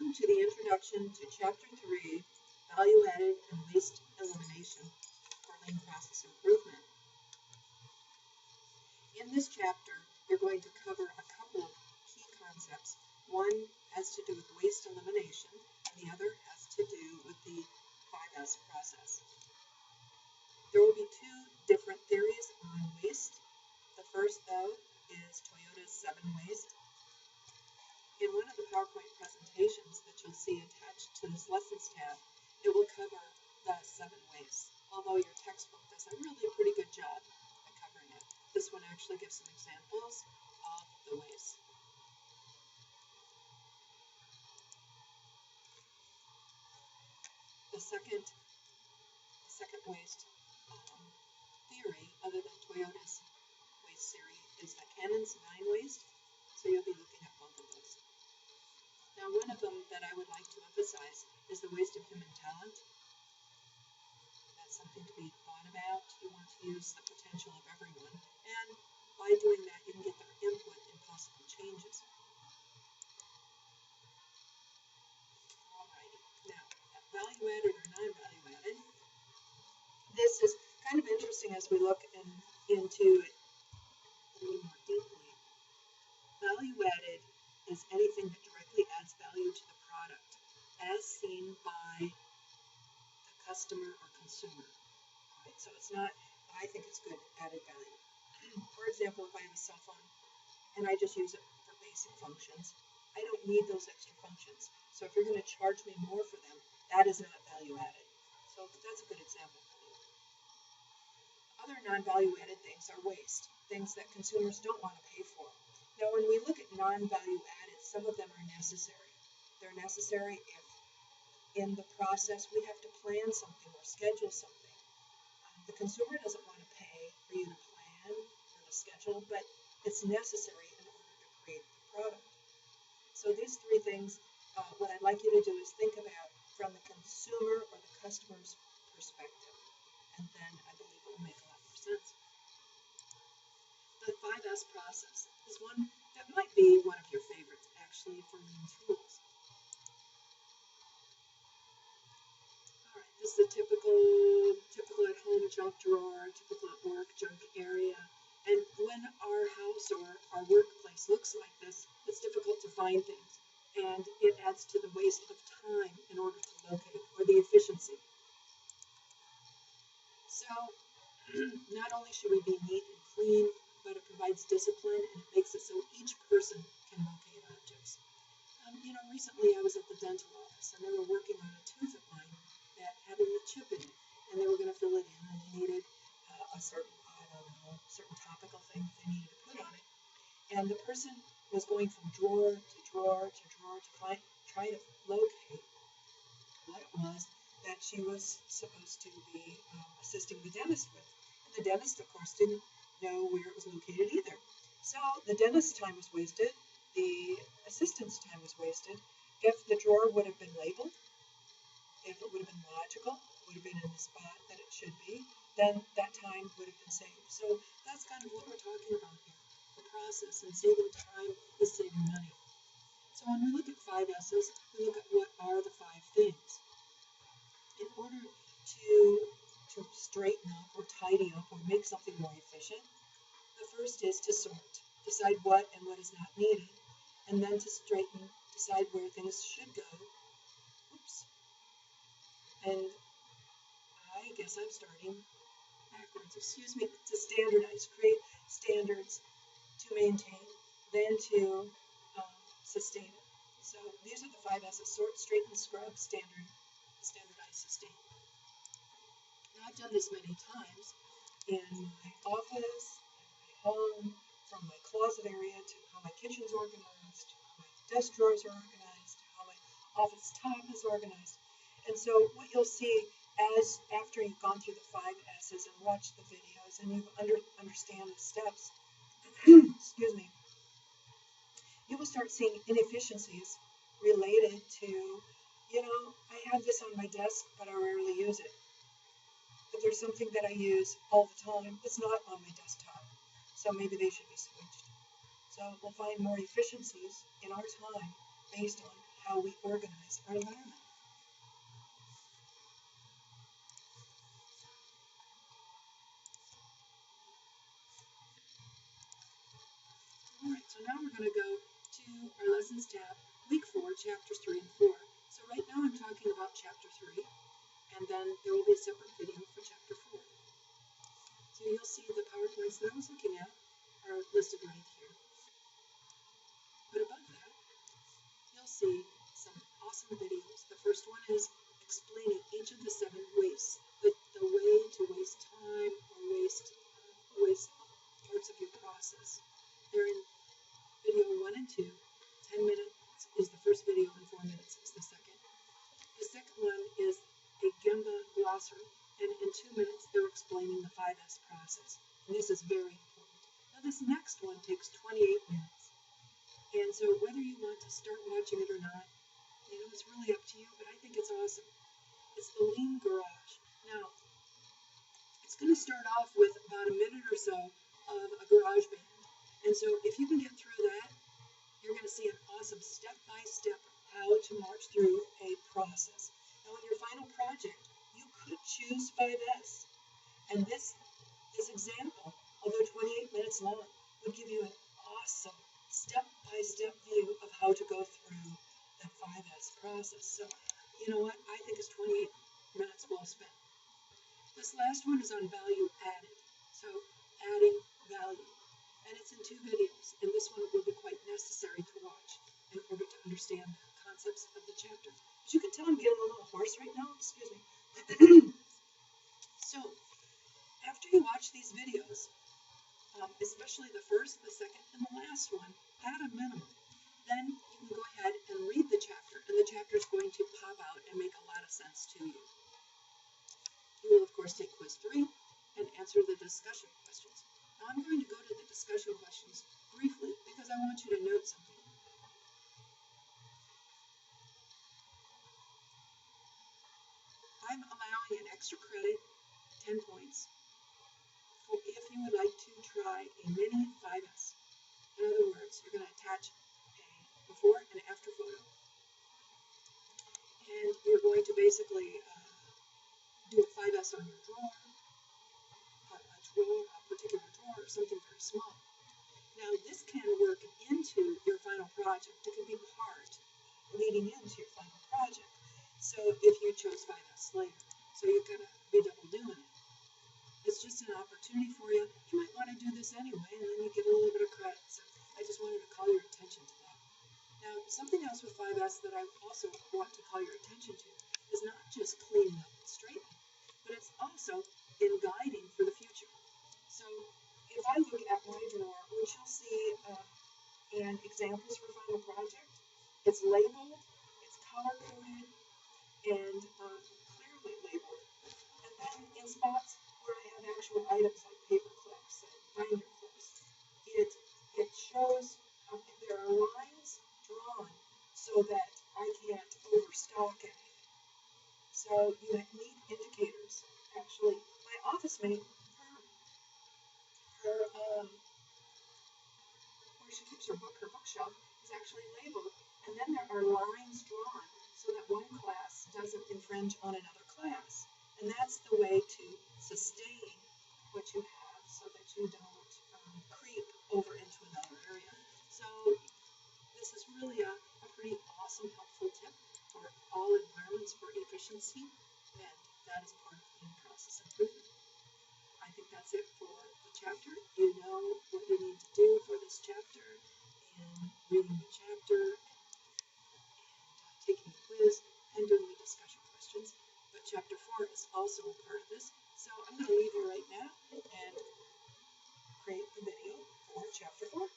Welcome to the introduction to Chapter 3, Value Added and Waste Elimination for Lean Process Improvement. In this chapter, you're going to cover a couple of key concepts. One has to do with waste elimination, and the other has to do with the 5S process. There will be two different theories on waste. The first, though, is Toyota's 7 waste. In one of the PowerPoint presentations that you'll see attached to this lessons tab, it will cover the 7 ways, although your textbook does a really pretty good job at covering it. This one actually gives some examples of the ways. The second waste theory, other than Toyota's waste theory, is the Cannon's 9 waste, so you'll be looking at both of those. Now, one of them that I would like to emphasize is the waste of human talent. That's something to be thought about. You want to use the potential of everyone, and by doing that, you can get their input in possible changes. Alrighty, now, value added or non-value added. This is kind of interesting as we look into it a little more deeply. Value added is anything that directly adds value to the product as seen by the customer or consumer. Right? So it's not, I think it's good added value. For example, if I have a cell phone and I just use it for basic functions, I don't need those extra functions. So if you're going to charge me more for them, that is not value added. So that's a good example for you. Other non-value added things are waste, things that consumers don't want to pay for. Now, when we look at non-value added, some of them are necessary. They're necessary if in the process we have to plan something or schedule something. The consumer doesn't want to pay for you to plan or to schedule, but it's necessary in order to create the product. So these 3 things, what I'd like you to do is think about from the consumer or the customer's perspective, and then I believe it will make a lot more sense. The 5S process is one that might be one of your favorites, actually, for lean tools. All right, this is a typical at-home junk drawer, typical at work junk area. And when our house or our workplace looks like this, it's difficult to find things. And it adds to the waste of time in order to locate, or the efficiency. So, not only should we be neat and clean, but it provides discipline and it makes it so each person can locate objects. Recently I was at the dental office and they were working on a tooth of mine that had a little chip in it, and they were going to fill it in, and they needed a certain topical thing that they needed to put on it. And the person was going from drawer to drawer to drawer to try to locate what it was that she was supposed to be assisting the dentist with. And the dentist, of course, didn't know where it was located either. So the dentist's time was wasted, the assistant's time was wasted. If the drawer would have been labeled, if it would have been logical, it would have been in the spot that it should be, then that time would have been saved. So that's kind of what we're talking about here. The process, and saving time is saving money. So when we look at 5S's, we look at what are the 5 things. In order to straighten up or tidy up or make something more efficient, the first is to sort, decide what and what is not needed, and then to straighten, decide where things should go. Oops. And I guess I'm starting backwards, excuse me, to standardize, create standards to maintain, then to sustain it. So these are the 5S's: sort, straighten, scrub, standardize, sustain. Now, I've done this many times in my office, in my home, from my closet area to how my kitchen's organized, to how my desk drawers are organized, to how my office top is organized. And so what you'll see after you've gone through the 5S's and watched the videos and you understand the steps, excuse me, you will start seeing inefficiencies related to, I have this on my desk, but I rarely use it. But there's something that I use all the time that's not on my desktop. So maybe they should be switched. So we'll find more efficiencies in our time based on how we organize our environment. Alright, so now we're going to go to our Lessons tab, Week 4, Chapters 3 and 4. So right now I'm talking about Chapter 3, and then there will be a separate video for Chapter 4. So you'll see the PowerPoints that I was looking at are listed right here. But above that, you'll see some awesome videos. The first one is explaining each of the 7 wastes, the way to waste time or waste parts of your process. They're in video 1 and 2. 10 minutes is the first video and 4 minutes is the second. The second one is a Gemba glossary, and in 2 minutes they're explaining the 5S process. And this is very important. Now this next one takes 28 minutes. And so whether you want to start watching it or not, it's really up to you, but I think it's awesome. It's the Lean Garage. Now, it's going to start off with about a minute or so of a garage band. And so if you can get through that, you're going to see an awesome step-by-step how to march through a process. Now in your final project, you could choose 5S. And this example, although 28 minutes long, would give you an awesome step-by-step view of how to go through the 5S process. So, you know what? I think it's 28 minutes well spent. This last one is on value added. So, adding value. And it's in 2 videos, and this one will be quite necessary to watch in order to understand the concepts of the chapter. As you can tell, I'm getting a little hoarse right now. Excuse me. So, after you watch these videos, especially the first, the second, and the last one, at a minimum, then you can go ahead and read the chapter, and the chapter is going to pop out and make a lot of sense to you. You will, of course, take quiz 3 and answer the discussion questions. Now, I'm going to go to the discussion questions briefly because I want you to note something. I'm allowing an extra credit, 10 points, if you would like to try a mini 5S. In other words, you're going to attach a before and after photo. And you're going to basically do a 5S on your drawer, a particular drawer, or something very small. Now, this can work into your final project. It can be part leading into your final project. So if you chose 5S later, so you're going to be double doing it. It's just an opportunity for you. You might want to do this anyway, and then you get a little bit of credit. So I just wanted to call your attention to that. Now, something else with 5S that I also want to call your attention to is not just cleaning up and straightening, but it's also in guiding for the future. So if I look at my drawer, which you'll see in examples for final project, it's labeled, it's color-coded, and clearly labeled. And then in spots where I have actual items like paper clips and binder clips, it shows there are lines drawn so that I can't overstock anything. So you need indicators. Actually, my office mate, where she keeps her bookshelf, is actually labeled, and then there are lines drawn so that one class doesn't infringe on another class. And that's the way to sustain what you have so that you don't creep over into another area. So this is really a pretty awesome, helpful tip for all environments for efficiency, and that is part of lean process improvement. I think that's it for the chapter. You know what you need to do for this chapter in reading the chapter and taking the quiz and doing the discussion questions. But chapter 4 is also a part of this. So I'm going to leave you right now and create the video for chapter 4.